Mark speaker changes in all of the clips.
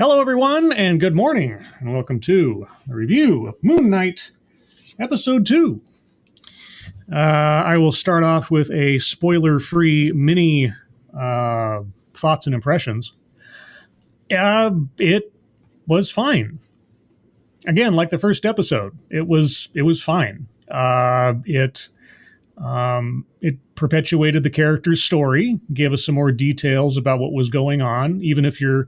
Speaker 1: Hello, everyone, and good morning, and welcome to the review of Moon Knight, Episode 2. I will start off with a spoiler-free mini thoughts and impressions. It was fine. Again, like the first episode, it was fine. It perpetuated the character's story, gave us some more details about what was going on, even if you're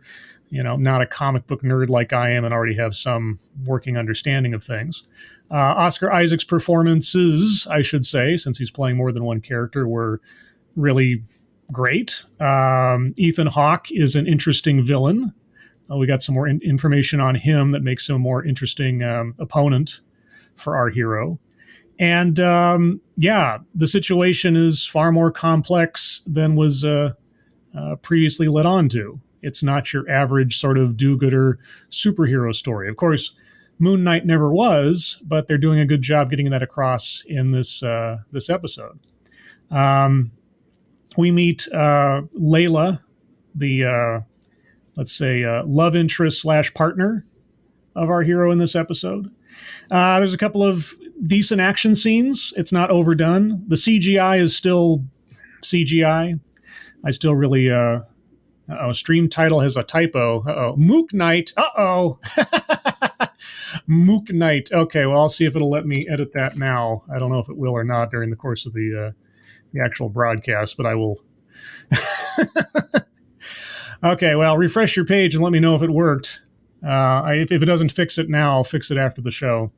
Speaker 1: not a comic book nerd like I am and already have some working understanding of things. Oscar Isaac's performances, I should say, since he's playing more than one character, were really great. Ethan Hawke is an interesting villain. We got some more information on him that makes him a more interesting opponent for our hero. And the situation is far more complex than was previously led on to. It's not your average sort of do-gooder superhero story. Of course, Moon Knight never was, but they're doing a good job getting that across in this episode. We meet Layla, the love interest / partner of our hero in this episode. There's a couple of decent action scenes. It's not overdone. The CGI is still CGI. I still really... stream title has a typo. Mook Knight. Mook Knight. Okay, well, I'll see if it'll let me edit that now. I don't know if it will or not during the course of the actual broadcast, but I will. Okay, well, refresh your page and let me know if it worked. If it doesn't fix it now, I'll fix it after the show.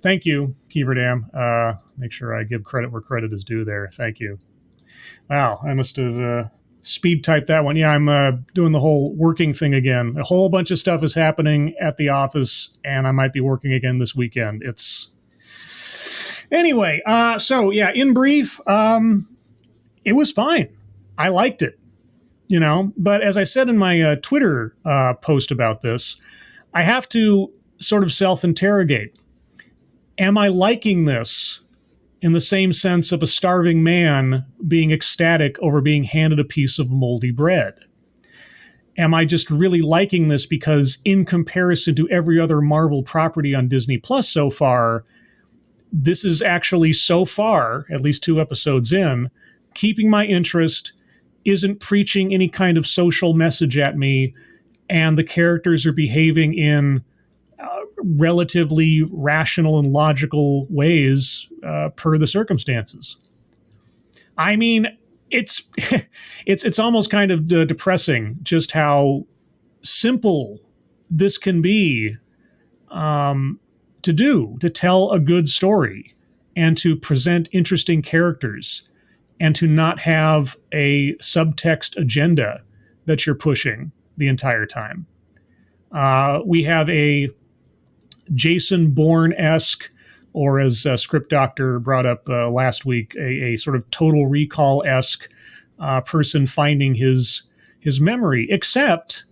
Speaker 1: Thank you, Keeverdam. Make sure I give credit where credit is due there. Thank you. Wow, I must have... speed type that one. Yeah, I'm doing the whole working thing again. A whole bunch of stuff is happening at the office, and I might be working again this weekend. Anyway, in brief, it was fine. I liked it, But as I said in my Twitter post about this, I have to sort of self-interrogate. Am I liking this in the same sense of a starving man being ecstatic over being handed a piece of moldy bread? Am I just really liking this because in comparison to every other Marvel property on Disney Plus so far, this is actually so far, at least 2 episodes in, keeping my interest, isn't preaching any kind of social message at me, and the characters are behaving in relatively rational and logical ways per the circumstances. I mean, it's almost kind of depressing just how simple this can be to tell a good story and to present interesting characters and to not have a subtext agenda that you're pushing the entire time. We have a Jason Bourne-esque, or as Script Doctor brought up last week, a sort of Total Recall-esque person finding his memory. Except,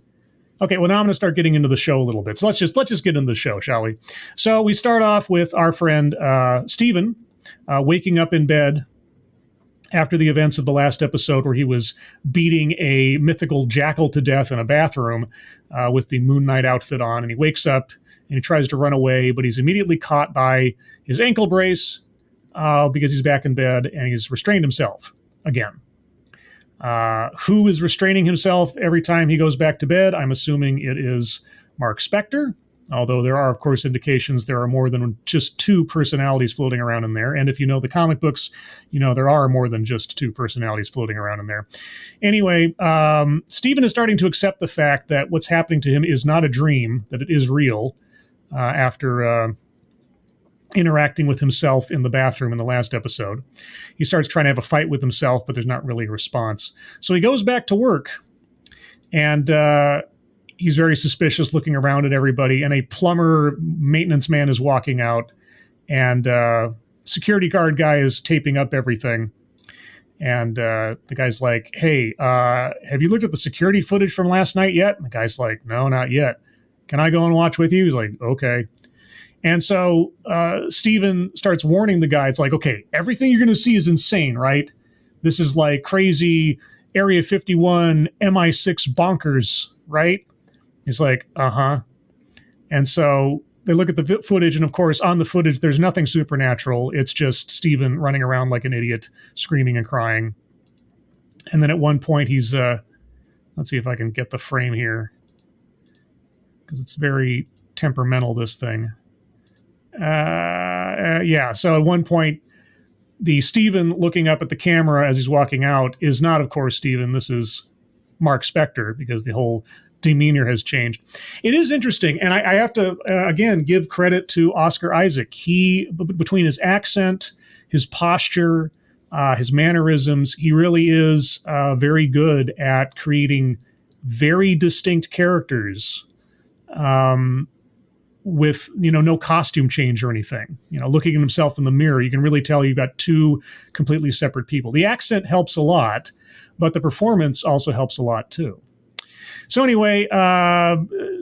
Speaker 1: okay, well, now I'm going to start getting into the show a little bit. So let's just get into the show, shall we? So we start off with our friend Steven waking up in bed after the events of the last episode where he was beating a mythical jackal to death in a bathroom with the Moon Knight outfit on, and he wakes up and he tries to run away, but he's immediately caught by his ankle brace because he's back in bed and he's restrained himself again. Who is restraining himself every time he goes back to bed? I'm assuming it is Mark Spector, although there are, of course, indications there are more than just 2 personalities floating around in there. And if you know the comic books, there are more than just 2 personalities floating around in there. Anyway, Stephen is starting to accept the fact that what's happening to him is not a dream, that it is real. After interacting with himself in the bathroom in the last episode. He starts trying to have a fight with himself, but there's not really a response. So he goes back to work, and he's very suspicious, looking around at everybody, and a plumber maintenance man is walking out, and security guard guy is taping up everything. And the guy's like, hey, have you looked at the security footage from last night yet? And the guy's like, no, not yet. Can I go and watch with you? He's like, okay. And so Steven starts warning the guy. It's like, okay, everything you're going to see is insane, right? This is like crazy Area 51 MI6 bonkers, right? He's like, uh-huh. And so they look at the footage, and of course, on the footage, there's nothing supernatural. It's just Steven running around like an idiot, screaming and crying. And then at one point, he's, let's see if I can get the frame here, because it's very temperamental, this thing. Yeah, so at one point, the Steven looking up at the camera as he's walking out is not, of course, Steven. This is Mark Spector, because the whole demeanor has changed. It is interesting, and I have to, again, give credit to Oscar Isaac. He, between his accent, his posture, his mannerisms, he really is very good at creating very distinct characters with, no costume change or anything. Looking at himself in the mirror, you can really tell you've got two completely separate people. The accent helps a lot, but the performance also helps a lot too. So anyway,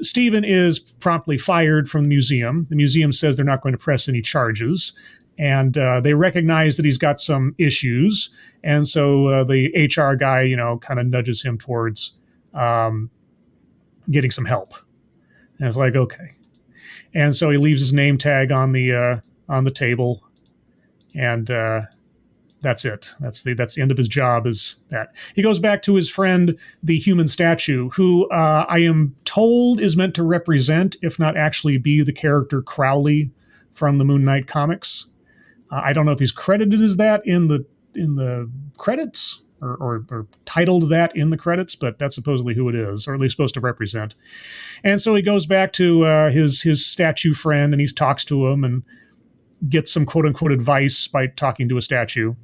Speaker 1: Steven is promptly fired from the museum. The museum says they're not going to press any charges, and they recognize that he's got some issues, and so the HR guy, kind of nudges him towards getting some help. And it's like, okay. And so he leaves his name tag on the table, and that's it. That's the end of his job. Is that he goes back to his friend, the human statue, who I am told is meant to represent, if not actually be, the character Crowley from the Moon Knight comics. I don't know if he's credited as that in the credits or titled that in the credits, but that's supposedly who it is, or at least supposed to represent. And so he goes back to his statue friend, and he talks to him and gets some quote unquote advice by talking to a statue,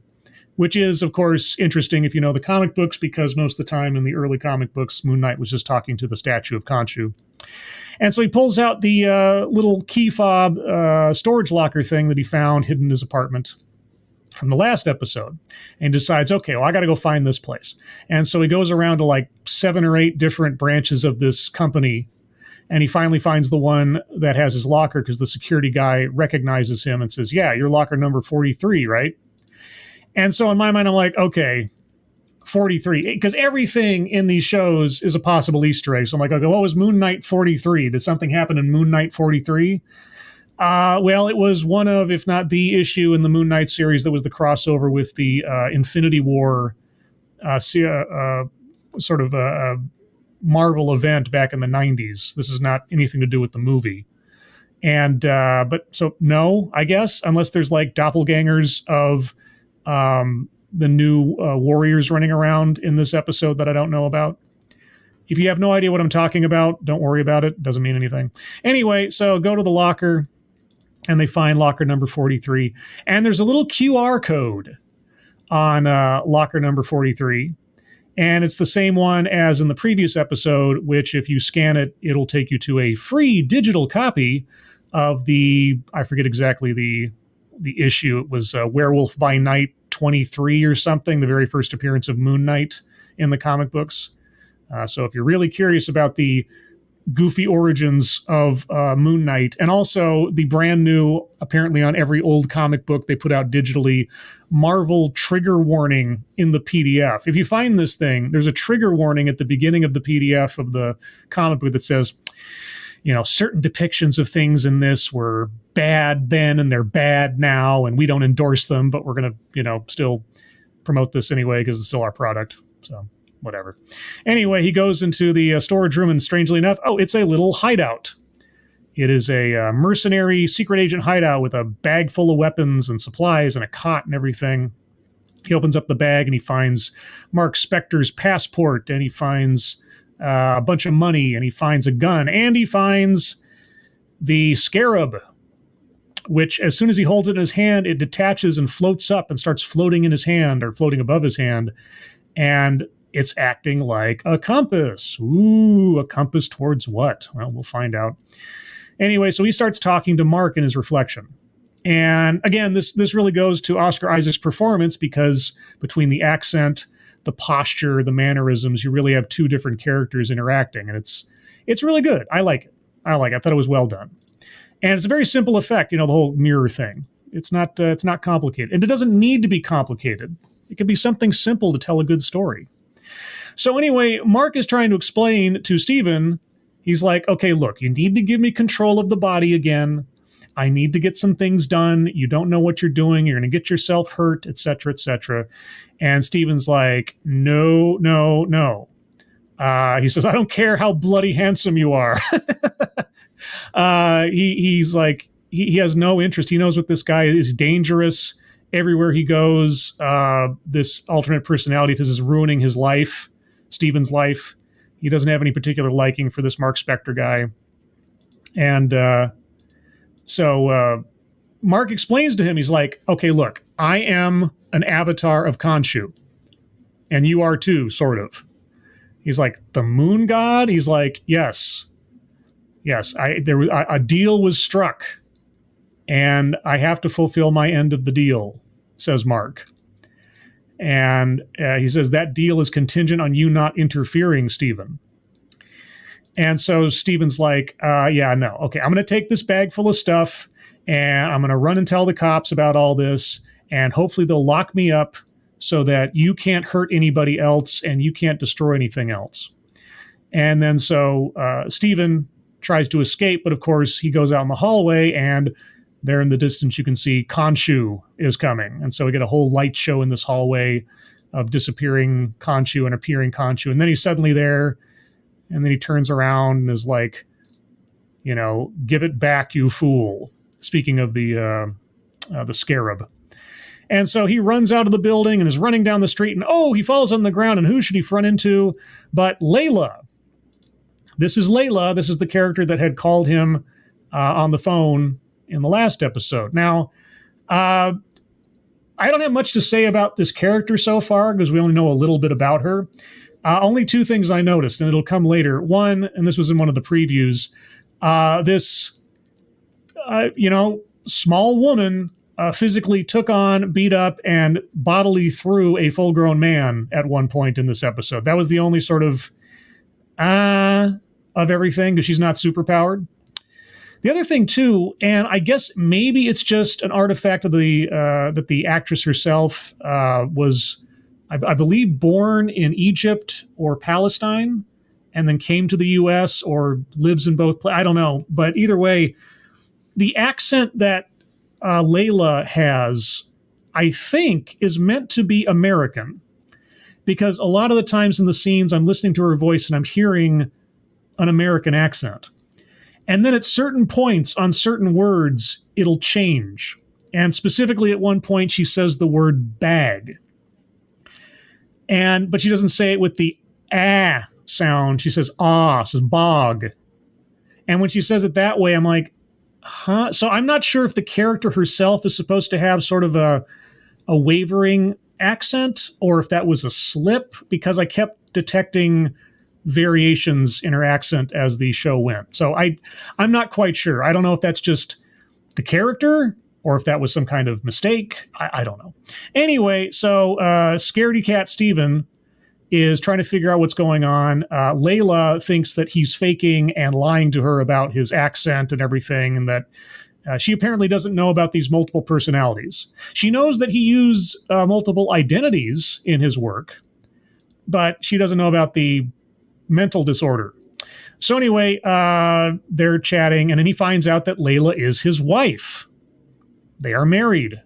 Speaker 1: which is, of course, interesting if you know the comic books, because most of the time in the early comic books, Moon Knight was just talking to the statue of Khonshu. And so he pulls out the little key fob storage locker thing that he found hidden in his apartment from the last episode, and decides, okay, well, I got to go find this place. And so he goes around to like 7 or 8 different branches of this company, and he finally finds the one that has his locker, because the security guy recognizes him and says, yeah, you're locker number 43, right? And so in my mind, I'm like, okay, 43, because everything in these shows is a possible Easter egg. So I'm like, okay, what was Moon Knight 43? Did something happen in Moon Knight 43? Well, it was one of, if not the issue in the Moon Knight series that was the crossover with the Infinity War sort of a Marvel event back in the 90s. This is not anything to do with the movie. And but so no, I guess, unless there's like doppelgangers of the new warriors running around in this episode that I don't know about. If you have no idea what I'm talking about, don't worry about it. Doesn't mean anything. Anyway, so go to the locker, and they find locker number 43. And there's a little QR code on locker number 43. And it's the same one as in the previous episode, which if you scan it, it'll take you to a free digital copy of the, I forget exactly the issue. It was Werewolf by Night 23 or something, the very first appearance of Moon Knight in the comic books. So if you're really curious about the goofy origins of Moon Knight, and also the brand new, apparently on every old comic book they put out digitally, Marvel trigger warning in the PDF. If you find this thing, there's a trigger warning at the beginning of the PDF of the comic book that says, certain depictions of things in this were bad then and they're bad now, and we don't endorse them, but we're going to, still promote this anyway because it's still our product. So whatever. Anyway, he goes into the storage room, and strangely enough, it's a little hideout. It is a mercenary secret agent hideout with a bag full of weapons and supplies and a cot and everything. He opens up the bag and he finds Mark Spector's passport, and he finds a bunch of money, and he finds a gun, and he finds the scarab, which as soon as he holds it in his hand, it detaches and floats up and starts floating in his hand, or floating above his hand. And it's acting like a compass. Ooh, a compass towards what? Well, we'll find out. Anyway, so he starts talking to Mark in his reflection. And again, this really goes to Oscar Isaac's performance, because between the accent, the posture, the mannerisms, you really have two different characters interacting. And it's really good. I like it. I thought it was well done. And it's a very simple effect, the whole mirror thing. It's not complicated. And it doesn't need to be complicated. It could be something simple to tell a good story. So anyway, Mark is trying to explain to Steven He's like, okay, look, you need to give me control of the body again. I need to get some things done. You don't know what you're doing. You're going to get yourself hurt, et cetera, et cetera. And Steven's like, no, no, no. He says, I don't care how bloody handsome you are. He's like, he has no interest. He knows what this guy is dangerous. Everywhere he goes, this alternate personality of his is ruining his life, Steven's life. He doesn't have any particular liking for this Mark Spector guy. And so Mark explains to him, he's like, okay, look, I am an avatar of Khonshu. And you are too, sort of. He's like, the moon god? He's like, yes. Yes, a deal was struck. And I have to fulfill my end of the deal, says Mark. And he says, that deal is contingent on you not interfering, Steven. And so Steven's like, yeah, no. Okay, I'm going to take this bag full of stuff, and I'm going to run and tell the cops about all this, and hopefully they'll lock me up so that you can't hurt anybody else and you can't destroy anything else. And then so Steven tries to escape, but of course he goes out in the hallway, and there in the distance you can see Khonshu is coming. And so we get a whole light show in this hallway of disappearing Khonshu and appearing Khonshu. And then he's suddenly there, and then he turns around and is like, you know, give it back, you fool. Speaking of the scarab. And so he runs out of the building and is running down the street, and he falls on the ground, and who should he run into but Layla. This is Layla. This is the character that had called him on the phone in the last episode. Now, I don't have much to say about this character so far because we only know a little bit about her. Only two things I noticed, and it'll come later. One, and this was in one of the previews, this, small woman physically took on, beat up, and bodily threw a full-grown man at one point in this episode. That was the only sort of everything, because she's not superpowered. The other thing, too, and I guess maybe it's just an artifact of that the actress herself was, I believe, born in Egypt or Palestine and then came to the U.S. or lives in both places. I don't know. But either way, the accent that Layla has, I think, is meant to be American. Because a lot of the times in the scenes, I'm listening to her voice and I'm hearing an American accent. And then at certain points on certain words, it'll change. And specifically at one point, she says the word bag. But she doesn't say it with the sound. She says says bog. And when she says it that way, I'm like, huh? So I'm not sure if the character herself is supposed to have sort of a wavering accent or if that was a slip, because I kept detecting variations in her accent as the show went. So I'm not quite sure. I don't know if that's just the character or if that was some kind of mistake. I don't know. Anyway, so Scaredy Cat Steven is trying to figure out what's going on. Layla thinks that he's faking and lying to her about his accent and everything, and that she apparently doesn't know about these multiple personalities. She knows that he used multiple identities in his work, but she doesn't know about the mental disorder. So anyway, they're chatting, and then he finds out that Layla is his wife. They are married.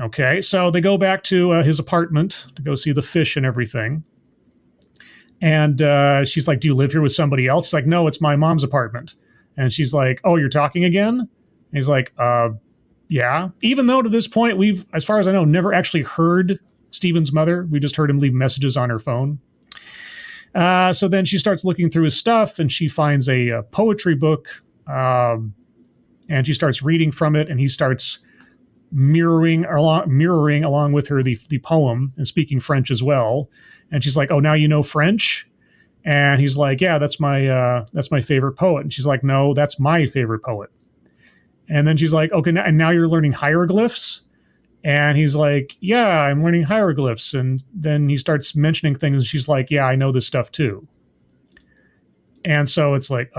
Speaker 1: Okay, so they go back to his apartment to go see the fish and everything. And she's like, do you live here with somebody else? He's like, no, it's my mom's apartment. And she's like, oh, you're talking again? And he's like, yeah. Even though to this point, we've, as far as I know, never actually heard Steven's mother. We just heard him leave messages on her phone. So then she starts looking through his stuff, and she finds a poetry book, and she starts reading from it, and he starts mirroring along with her the poem and speaking French as well. And she's like, oh, now you know French? And he's like, yeah, that's my favorite poet. And she's like, no, that's my favorite poet. And then she's like, okay, now you're learning hieroglyphs? And he's like, yeah, I'm learning hieroglyphs. And then he starts mentioning things, and she's like, yeah, I know this stuff too. And so it's like,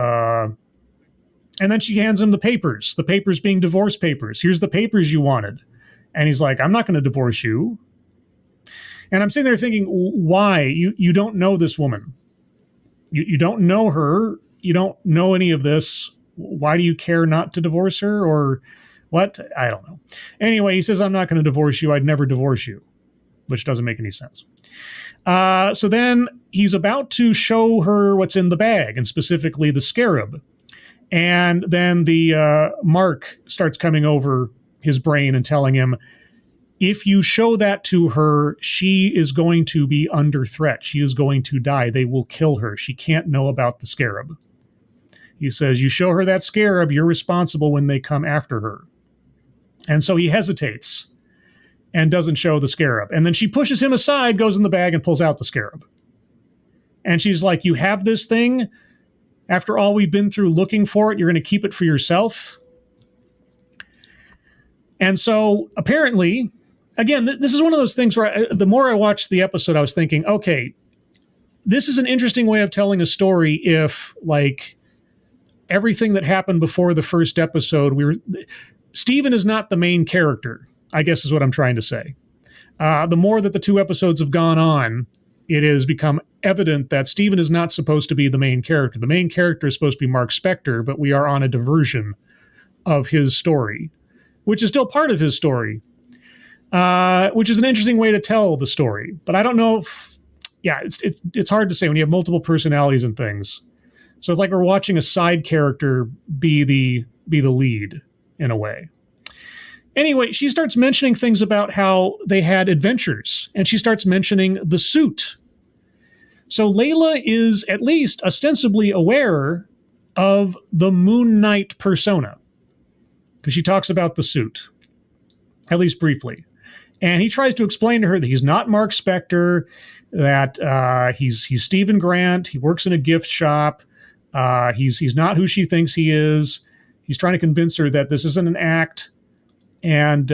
Speaker 1: and then she hands him the papers being divorce papers. Here's the papers you wanted. And he's like, I'm not going to divorce you. And I'm sitting there thinking, why? You don't know this woman. You don't know her. You don't know any of this. Why do you care not to divorce her, or what? I don't know. Anyway, he says, I'm not going to divorce you. I'd never divorce you, which doesn't make any sense. So then he's about to show her what's in the bag, and specifically the scarab. And then the Mark starts coming over his brain and telling him, if you show that to her, she is going to be under threat. She is going to die. They will kill her. She can't know about the scarab. He says, you show her that scarab, you're responsible when they come after her. And so he hesitates and doesn't show the scarab. And then she pushes him aside, goes in the bag, and pulls out the scarab. And she's like, you have this thing? After all we've been through looking for it, you're going to keep it for yourself? And so apparently, again, this is one of those things where the more I watched the episode, I was thinking, okay, this is an interesting way of telling a story if, like, everything that happened before the first episode, Steven is not the main character, I guess is what I'm trying to say. The more that the two episodes have gone on, it has become evident that Steven is not supposed to be the main character. The main character is supposed to be Mark Spector, but we are on a diversion of his story, which is still part of his story, which is an interesting way to tell the story. But I don't know if, it's hard to say when you have multiple personalities and things. So it's like we're watching a side character be the lead in a way. Anyway, she starts mentioning things about how they had adventures, and she starts mentioning the suit. So Layla is at least ostensibly aware of the Moon Knight persona, because she talks about the suit, at least briefly. And he tries to explain to her that he's not Mark Spector, that he's Stephen Grant, he works in a gift shop, he's not who she thinks he is. He's trying to convince her that this isn't an act. And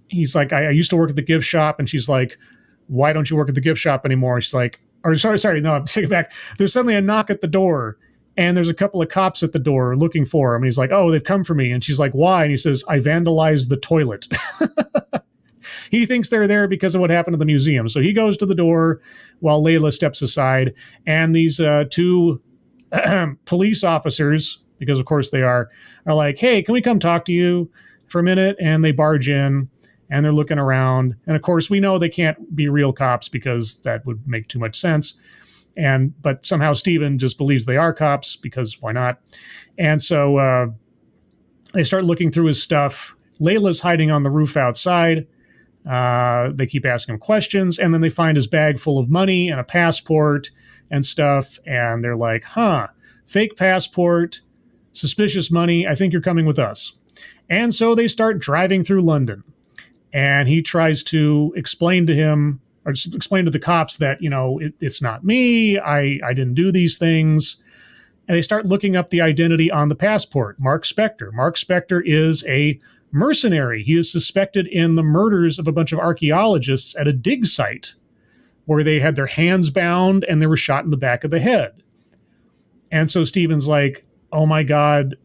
Speaker 1: he's like, I used to work at the gift shop. And she's like, why don't you work at the gift shop anymore? And she's like, no, I'm taking it back. There's suddenly a knock at the door, and there's a couple of cops at the door looking for him. And he's like, oh, they've come for me. And she's like, why? And he says, I vandalized the toilet. He thinks they're there because of what happened to the museum. So he goes to the door while Layla steps aside. And these two police officers, because of course they are like, hey, can we come talk to you for a minute? And they barge in, and they're looking around. And of course, we know they can't be real cops because that would make too much sense. But somehow Steven just believes they are cops, because why not? And so they start looking through his stuff. Layla's hiding on the roof outside. They keep asking him questions, and then they find his bag full of money and a passport and stuff. And they're like, fake passport, suspicious money. I think you're coming with us. And so they start driving through London, and he tries to explain to him, or just explain to the cops that, it's not me. I didn't do these things. And they start looking up the identity on the passport, Mark Spector. Mark Spector is a mercenary. He is suspected in the murders of a bunch of archaeologists at a dig site where they had their hands bound and they were shot in the back of the head. And so Steven's like, oh my God,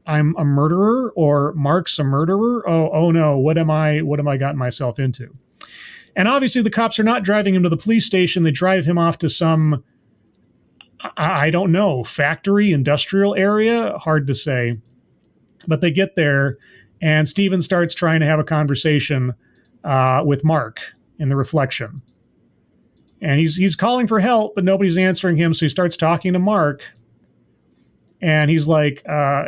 Speaker 1: I'm a murderer, or Mark's a murderer. Oh no, what am I gotten myself into? And obviously the cops are not driving him to the police station. They drive him off to some, I don't know, factory, industrial area. Hard to say. But they get there, and Steven starts trying to have a conversation with Mark in the reflection. And he's calling for help, but nobody's answering him. So he starts talking to Mark. And he's like,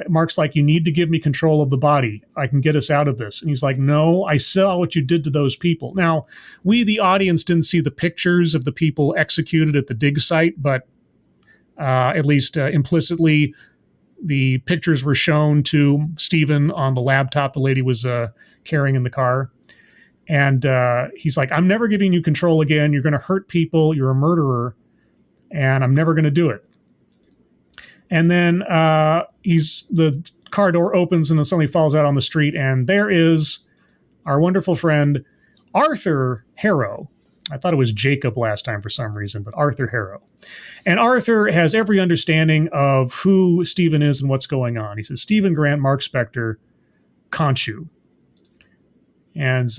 Speaker 1: Mark's like, you need to give me control of the body. I can get us out of this. And he's like, no, I saw what you did to those people. Now, we, the audience, didn't see the pictures of the people executed at the dig site, but at least implicitly, the pictures were shown to Stephen on the laptop the lady was carrying in the car. And he's like, I'm never giving you control again. You're going to hurt people. You're a murderer. And I'm never going to do it. And then the car door opens, and then suddenly falls out on the street. And there is our wonderful friend, Arthur Harrow. I thought it was Jacob last time for some reason, but Arthur Harrow. And Arthur has every understanding of who Stephen is and what's going on. He says, Stephen Grant, Mark Spector, Conchu. And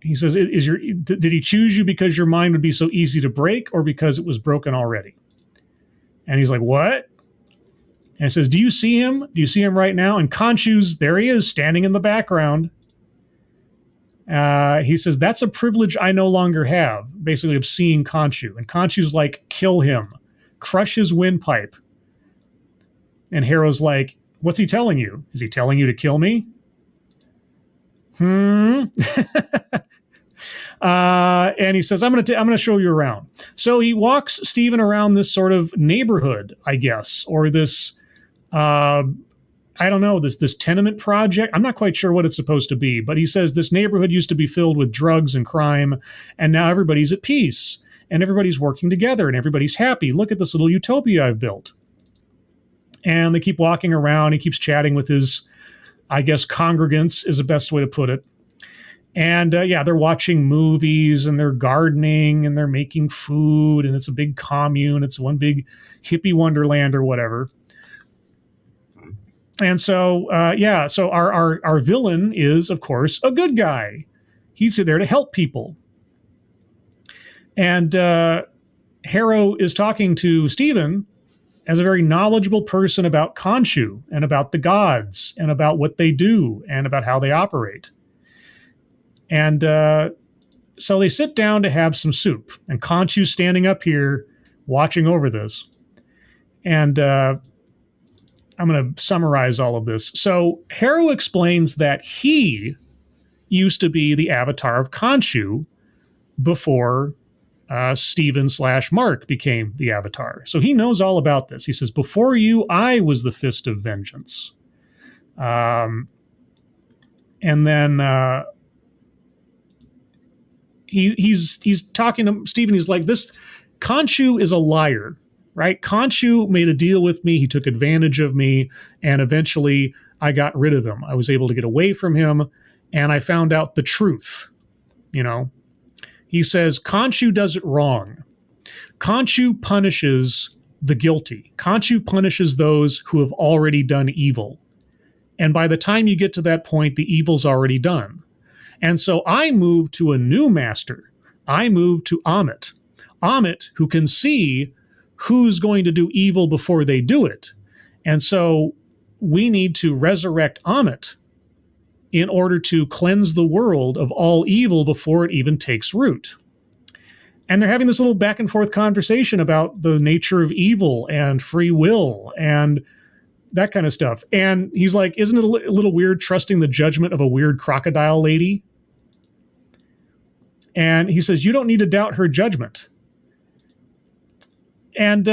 Speaker 2: he says, did he choose you because your mind would be so easy to break or because it was broken already? And he's like, what? And it says, do you see him? Do you see him right now? And Khonshu's, there he is, standing in the background. He says, that's a privilege I no longer have, basically, of seeing Khonshu. And Khonshu's like, kill him. Crush his windpipe. And Harrow's like, what's he telling you? Is he telling you to kill me? And he says, I'm gonna show you around. So he walks Stephen around this sort of neighborhood, I guess, or this, I don't know, this tenement project. I'm not quite sure what it's supposed to be, but he says this neighborhood used to be filled with drugs and crime, and now everybody's at peace, and everybody's working together, and everybody's happy. Look at this little utopia I've built. And they keep walking around. He keeps chatting with his, I guess, congregants is the best way to put it. And they're watching movies and they're gardening and they're making food, and it's a big commune. It's one big hippie wonderland or whatever. And so, so our villain is, of course, a good guy. He's there to help people. And Harrow is talking to Stephen as a very knowledgeable person about Khonshu and about the gods and about what they do and about how they operate. And so they sit down to have some soup. And Khonshu's standing up here watching over this. And I'm going to summarize all of this. So Harrow explains that he used to be the avatar of Khonshu before Stephen/Mark became the avatar. So he knows all about this. He says, before you, I was the fist of vengeance. And then he's talking to Stephen. He's like, this Khonshu is a liar, right? Khonshu made a deal with me. He took advantage of me. And eventually I got rid of him. I was able to get away from him. And I found out the truth, you know. He says, Khonshu does it wrong. Khonshu punishes the guilty. Khonshu punishes those who have already done evil. And by the time you get to that point, the evil's already done. And so I moved to a new master. I moved to Amit. Amit, who can see who's going to do evil before they do it. And so we need to resurrect Amit in order to cleanse the world of all evil before it even takes root. And they're having this little back and forth conversation about the nature of evil and free will and that kind of stuff. And he's like, isn't it a little weird trusting the judgment of a weird crocodile lady? And he says, you don't need to doubt her judgment. And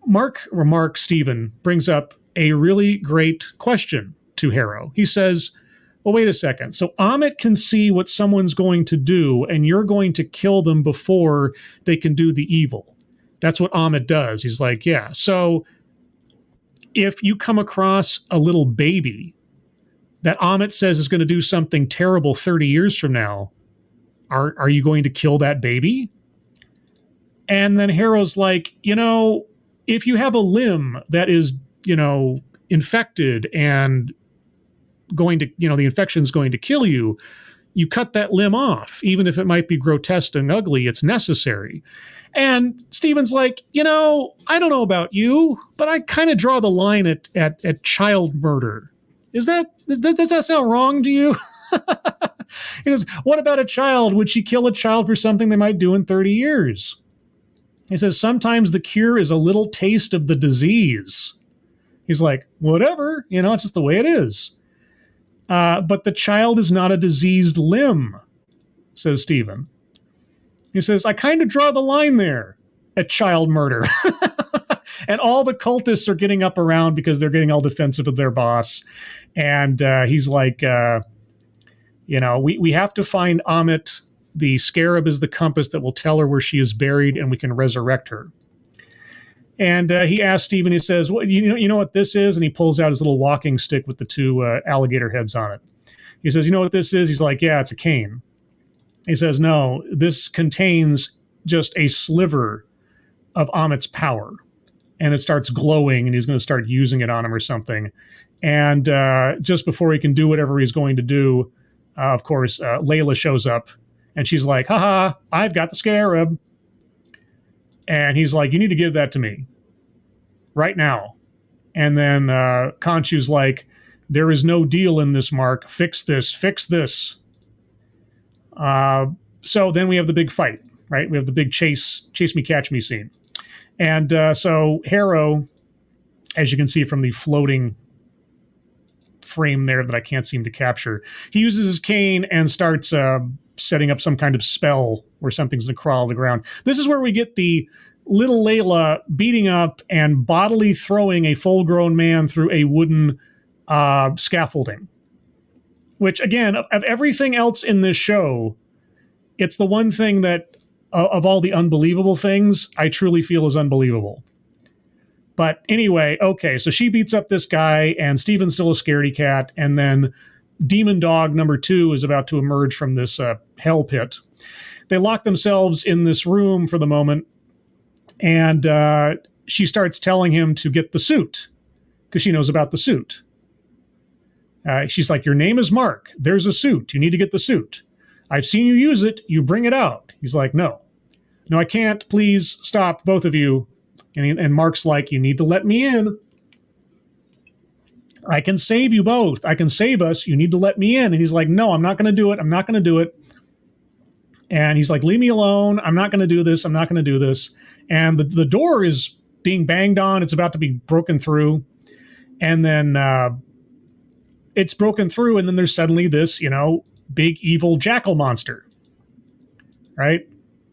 Speaker 2: Mark Stephen brings up a really great question to Harrow. He says, well, wait a second. So Amit can see what someone's going to do, and you're going to kill them before they can do the evil. That's what Amit does. He's like, yeah. So if you come across a little baby that Amit says is going to do something terrible 30 years from now, are you going to kill that baby? And then Harrow's like, if you have a limb that is, infected and going to, the infection's going to kill you, you cut that limb off. Even if it might be grotesque and ugly, it's necessary. And Stephen's like, I don't know about you, but I kind of draw the line at child murder. Does that sound wrong to you? He goes, what about a child? Would she kill a child for something they might do in 30 years? He says, sometimes the cure is a little taste of the disease. He's like, whatever, it's just the way it is. But the child is not a diseased limb, says Stephen. He says, I kind of draw the line there at child murder. And all the cultists are getting up around because they're getting all defensive of their boss. And he's like, we have to find Amit. The scarab is the compass that will tell her where she is buried, and we can resurrect her. And he asks Stephen, he says, well, you know what this is? And he pulls out his little walking stick with the two alligator heads on it. He says, you know what this is? He's like, yeah, it's a cane. He says, no, this contains just a sliver of Amit's power. And it starts glowing, and he's going to start using it on him or something. And just before he can do whatever he's going to do, of course, Layla shows up, and she's like, haha, I've got the scarab. And he's like, you need to give that to me right now. And then Khonshu's like, there is no deal in this, Mark. Fix this, fix this. So then we have the big fight, right? We have the big chase me, catch me scene. And so Harrow, as you can see from the floating frame there that I can't seem to capture, he uses his cane and starts setting up some kind of spell where something's going to crawl to the ground. This is where we get the little Layla beating up and bodily throwing a full-grown man through a wooden scaffolding. Which, again, of everything else in this show, it's the one thing that, of all the unbelievable things, I truly feel is unbelievable. But anyway, okay, so she beats up this guy, and Steven's still a scaredy cat, and then Demon Dog number 2 is about to emerge from this hell pit. They lock themselves in this room for the moment, and she starts telling him to get the suit, because she knows about the suit. She's like, your name is Mark. There's a suit. You need to get the suit. I've seen you use it. You bring it out. He's like, no, I can't. Please stop, both of you. And Mark's like, you need to let me in. I can save you both. I can save us. You need to let me in. And he's like, no, I'm not going to do it. I'm not going to do it. And he's like, leave me alone. I'm not going to do this. I'm not going to do this. And the door is being banged on. It's about to be broken through. And then it's broken through. And then there's suddenly this, big evil jackal monster. Right?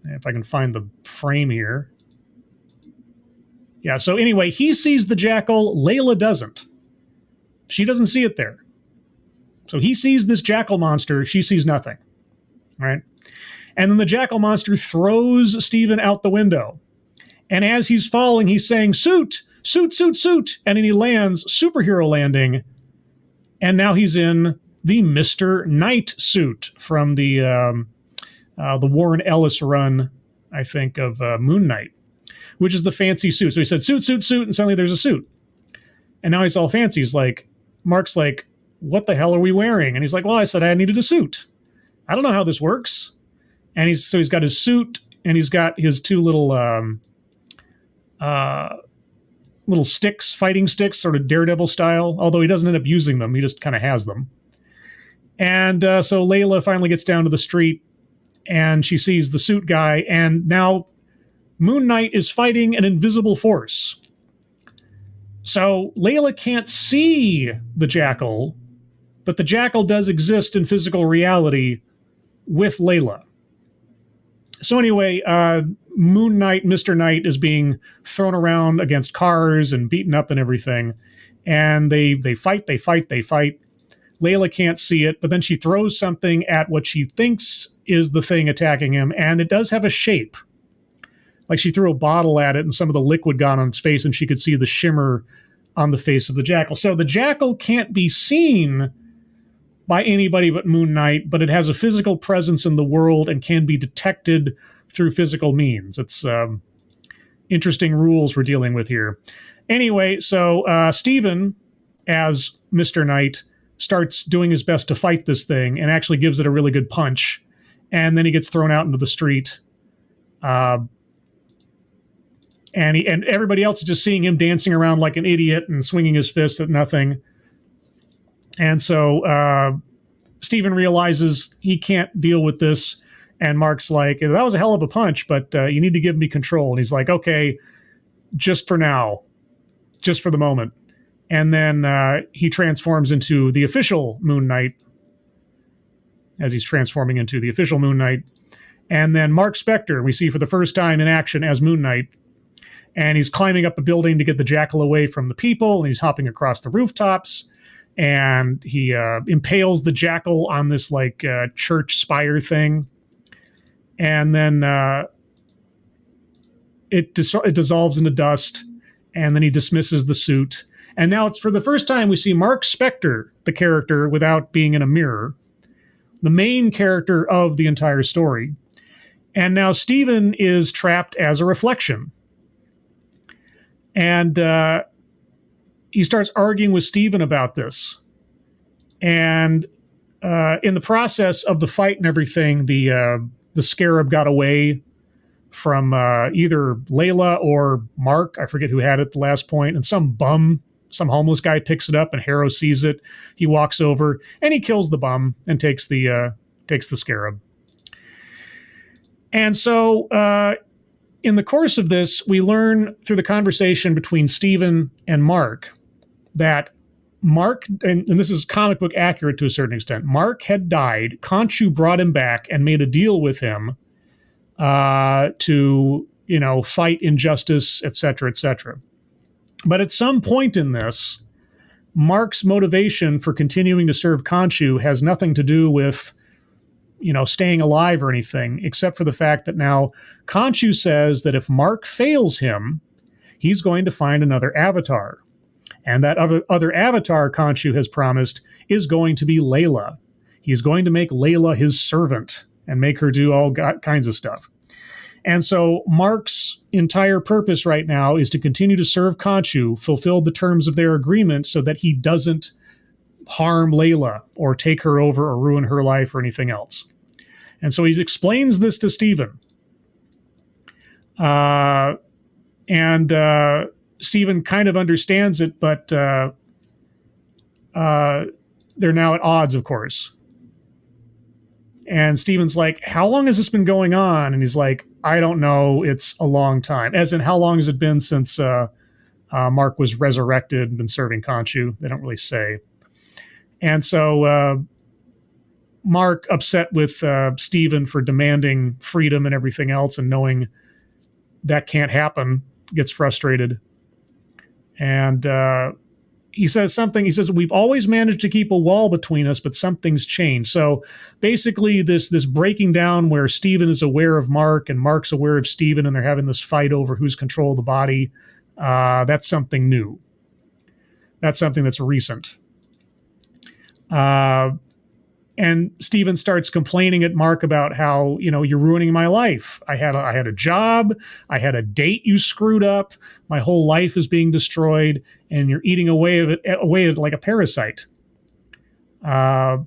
Speaker 2: If I can find the frame here. Yeah, so anyway, he sees the jackal. Layla doesn't. She doesn't see it there. So he sees this jackal monster. She sees nothing. Right? And then the jackal monster throws Steven out the window. And as he's falling, he's saying, suit, suit, suit, suit. And then he lands, superhero landing. And now he's in the Mr. Knight suit from the Warren Ellis run, I think, of Moon Knight, which is the fancy suit. So he said, suit, suit, suit, and suddenly there's a suit. And now he's all fancy. He's like, Mark's like, what the hell are we wearing? And he's like, well, I said I needed a suit. I don't know how this works. And he's got his suit, and he's got his two little sticks, fighting sticks, sort of Daredevil style, although he doesn't end up using them. He just kind of has them. And so Layla finally gets down to the street, and she sees the suit guy, and now Moon Knight is fighting an invisible force. So Layla can't see the jackal, but the jackal does exist in physical reality with Layla. So anyway, Moon Knight, Mr. Knight, is being thrown around against cars and beaten up and everything. And they fight. Layla can't see it, but then she throws something at what she thinks is the thing attacking him, and it does have a shape. Like she threw a bottle at it, and some of the liquid got on its face, and she could see the shimmer on the face of the jackal. So the jackal can't be seen by anybody but Moon Knight, but it has a physical presence in the world and can be detected through physical means. It's interesting rules we're dealing with here. Anyway, so Steven, as Mr. Knight, starts doing his best to fight this thing and actually gives it a really good punch. And then he gets thrown out into the street. And everybody else is just seeing him dancing around like an idiot and swinging his fist at nothing. And so Steven realizes he can't deal with this. And Mark's like, that was a hell of a punch, but you need to give me control. And he's like, okay, just for now, just for the moment. And then he transforms into the official Moon Knight, as he's transforming into the official Moon Knight. And then Mark Spector, we see for the first time in action as Moon Knight. And he's climbing up a building to get the jackal away from the people. And he's hopping across the rooftops. And he impales the jackal on this church spire thing. And then it dissolves into dust. And then he dismisses the suit. And now it's for the first time we see Mark Spector, the character, without being in a mirror, the main character of the entire story. And now Steven is trapped as a reflection. And he starts arguing with Steven about this. And
Speaker 1: in the process of the fight and everything, the scarab got away from either Layla or Mark. I forget who had it at the last point, and some homeless guy picks it up, and Harrow sees it. He walks over and he kills the bum and takes the scarab. And so in the course of this, we learn through the conversation between Stephen and Mark that Mark, and this is comic book accurate to a certain extent, Mark had died. Khonshu brought him back and made a deal with him to, fight injustice, etc., etc. But at some point in this, Mark's motivation for continuing to serve Khonshu has nothing to do with, staying alive or anything, except for the fact that now Khonshu says that if Mark fails him, he's going to find another avatar. And that other avatar Khonshu has promised is going to be Layla. He's going to make Layla his servant and make her do all kinds of stuff. And so Mark's entire purpose right now is to continue to serve Khonshu, fulfill the terms of their agreement so that he doesn't harm Layla or take her over or ruin her life or anything else. And so he explains this to Stephen. And Stephen kind of understands it, but they're now at odds, of course. And Stephen's like, how long has this been going on? And he's like, I don't know. It's a long time. As in, how long has it been since Mark was resurrected and been serving Khonshu? They don't really say. And so Mark, upset with Stephen for demanding freedom and everything else and knowing that can't happen, gets frustrated. And he says something. He says, we've always managed to keep a wall between us, but something's changed. So basically this breaking down where Stephen is aware of Mark and Mark's aware of Stephen, and they're having this fight over who's control of the body. That's something new. That's something that's recent. And Stephen starts complaining at Mark about how, you're ruining my life. I had a job. I had a date you screwed up. My whole life is being destroyed, and you're eating away at it like a parasite. And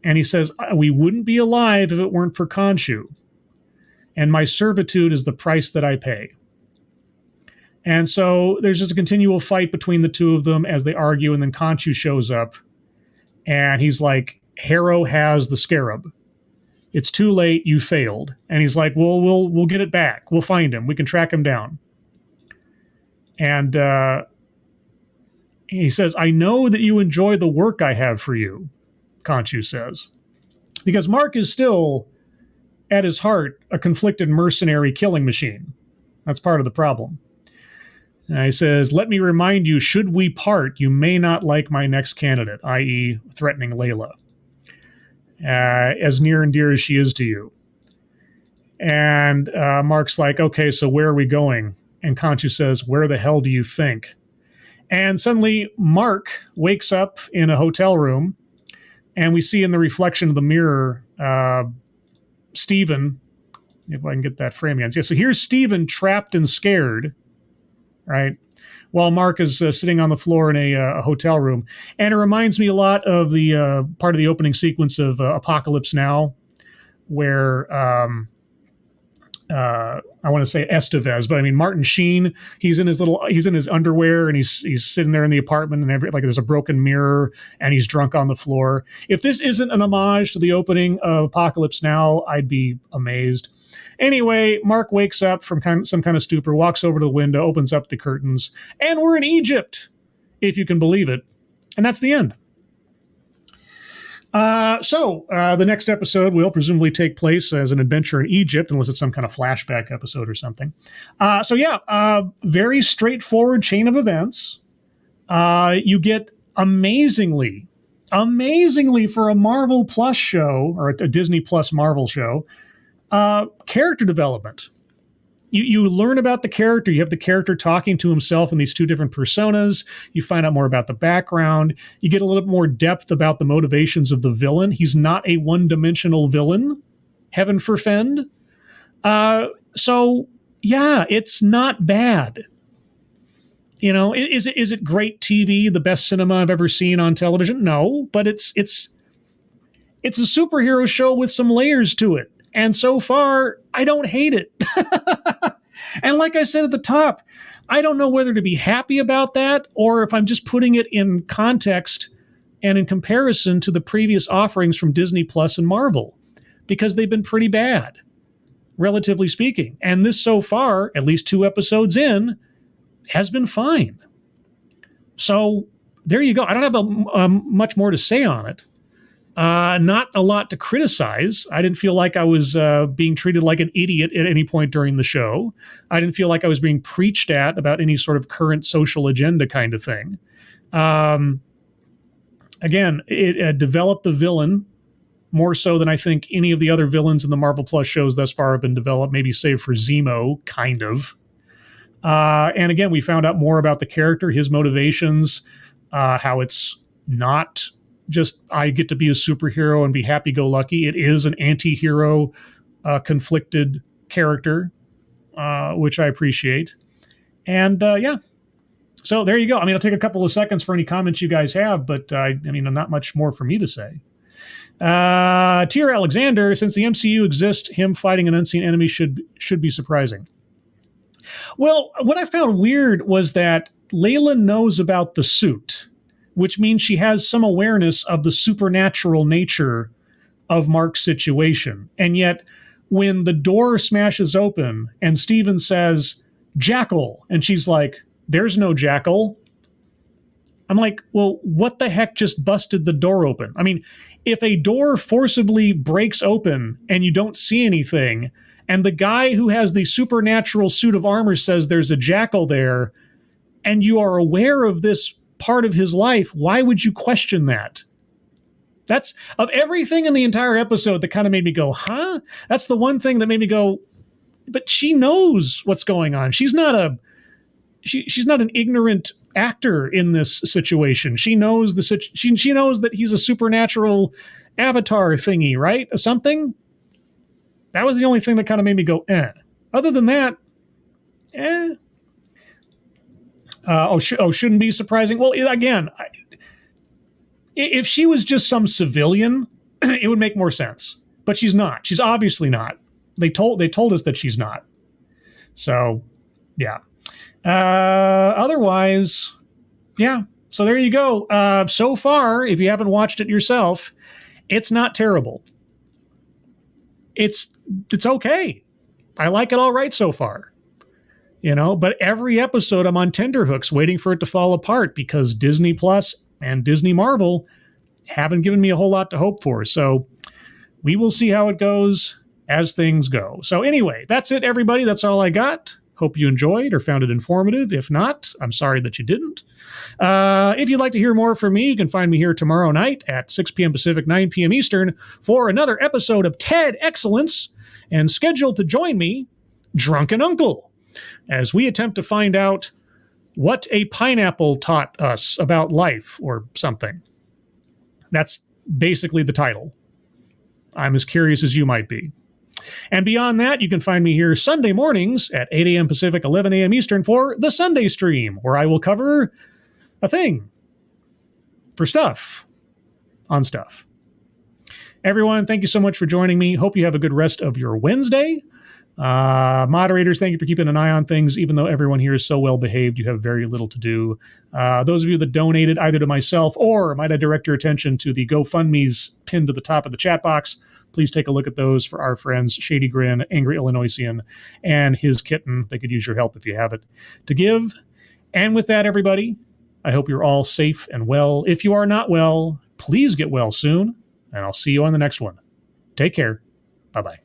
Speaker 1: he says, we wouldn't be alive if it weren't for Khonshu. And my servitude is the price that I pay. And so there's just a continual fight between the two of them as they argue, and then Khonshu shows up, and he's like, Harrow has the scarab. It's too late. You failed. And he's like, well, we'll get it back. We'll find him. We can track him down. And he says, I know that you enjoy the work I have for you, Khonshu says. Because Mark is still, at his heart, a conflicted mercenary killing machine. That's part of the problem. And he says, let me remind you, should we part, you may not like my next candidate, i.e. threatening Layla. As near and dear as she is to you. And Mark's like, okay, so where are we going? And Khonshu says, where the hell do you think? And suddenly Mark wakes up in a hotel room, and we see in the reflection of the mirror, Stephen, if I can get that frame again. Yeah, so here's Stephen trapped and scared, right? While Mark is sitting on the floor in a hotel room. And it reminds me a lot of the part of the opening sequence of Apocalypse Now, where I want to say Estevez, but I mean Martin Sheen. He's in his underwear, and he's sitting there in the apartment, and there's a broken mirror, and he's drunk on the floor. If this isn't an homage to the opening of Apocalypse Now, I'd be amazed. Anyway, Mark wakes up from some kind of stupor, walks over to the window, opens up the curtains, and we're in Egypt, if you can believe it. And that's the end. So the next episode will presumably take place as an adventure in Egypt, unless it's some kind of flashback episode or something. Very straightforward chain of events. You get amazingly for a Marvel Plus show, or a Disney Plus Marvel show, character development. You learn about the character. You have the character talking to himself in these two different personas. You find out more about the background. You get a little bit more depth about the motivations of the villain. He's not a one-dimensional villain, heaven forfend. It's not bad. Is it great TV, the best cinema I've ever seen on television? No, but it's It's a superhero show with some layers to it. And so far, I don't hate it. And like I said at the top, I don't know whether to be happy about that or if I'm just putting it in context and in comparison to the previous offerings from Disney Plus and Marvel, because they've been pretty bad, relatively speaking. And this so far, at least 2 episodes in, has been fine. So there you go. I don't have much more to say on it. Not a lot to criticize. I didn't feel like I was being treated like an idiot at any point during the show. I didn't feel like I was being preached at about any sort of current social agenda kind of thing. Again, it developed the villain more so than I think any of the other villains in the Marvel Plus shows thus far have been developed, maybe save for Zemo, kind of. And again, we found out more about the character, his motivations, how it's not just I get to be a superhero and be happy-go-lucky. It is an anti-hero, conflicted character, which I appreciate. And yeah, so there you go. I mean, I'll take a couple of seconds for any comments you guys have, but I mean, not much more for me to say. Tier Alexander, since the MCU exists, him fighting an unseen enemy should be surprising. Well, what I found weird was that Layla knows about the suit, which means she has some awareness of the supernatural nature of Mark's situation. And yet, when the door smashes open and Steven says, "Jackal," and she's like, "There's no jackal." I'm like, well, what the heck just busted the door open? I mean, if a door forcibly breaks open and you don't see anything, and the guy who has the supernatural suit of armor says there's a jackal there, and you are aware of this part of his life, why would you question that? That's, of everything in the entire episode that kind of made me go, huh? That's the one thing that made me go, but she knows what's going on. She's not an ignorant actor in this situation. She knows she knows that he's a supernatural avatar thingy, right? Or something. That was the only thing that kind of made me go, eh. Other than that, eh. Shouldn't be surprising. Well, again, if she was just some civilian, it would make more sense. But she's not. She's obviously not. They told us that she's not. So, yeah. Otherwise, yeah. So there you go. So far, if you haven't watched it yourself, it's not terrible. It's okay. I like it all right so far. But every episode I'm on tenterhooks waiting for it to fall apart because Disney Plus and Disney Marvel haven't given me a whole lot to hope for. So we will see how it goes as things go. So anyway, that's it, everybody. That's all I got. Hope you enjoyed or found it informative. If not, I'm sorry that you didn't. If you'd like to hear more from me, you can find me here tomorrow night at 6 p.m. Pacific, 9 p.m. Eastern for another episode of TED Excellence, and scheduled to join me, Drunken Uncle, as we attempt to find out what a pineapple taught us about life or something. That's basically the title. I'm as curious as you might be. And beyond that, you can find me here Sunday mornings at 8 a.m. Pacific, 11 a.m. Eastern for the Sunday Stream, where I will cover a thing for stuff on stuff. Everyone, thank you so much for joining me. Hope you have a good rest of your Wednesday. Moderators, thank you for keeping an eye on things. Even though everyone here is so well behaved, you have very little to do. Those of you that donated either to myself or might I direct your attention to the GoFundMe's pinned to the top of the chat box. Please take a look at those for our friends Shady Grin, Angry Illinoisian, and his kitten. They could use your help if you have it to give. And with that, everybody, I hope you're all safe and well. If you are not well, please get well soon, and I'll see you on the next one. Take care. Bye-bye.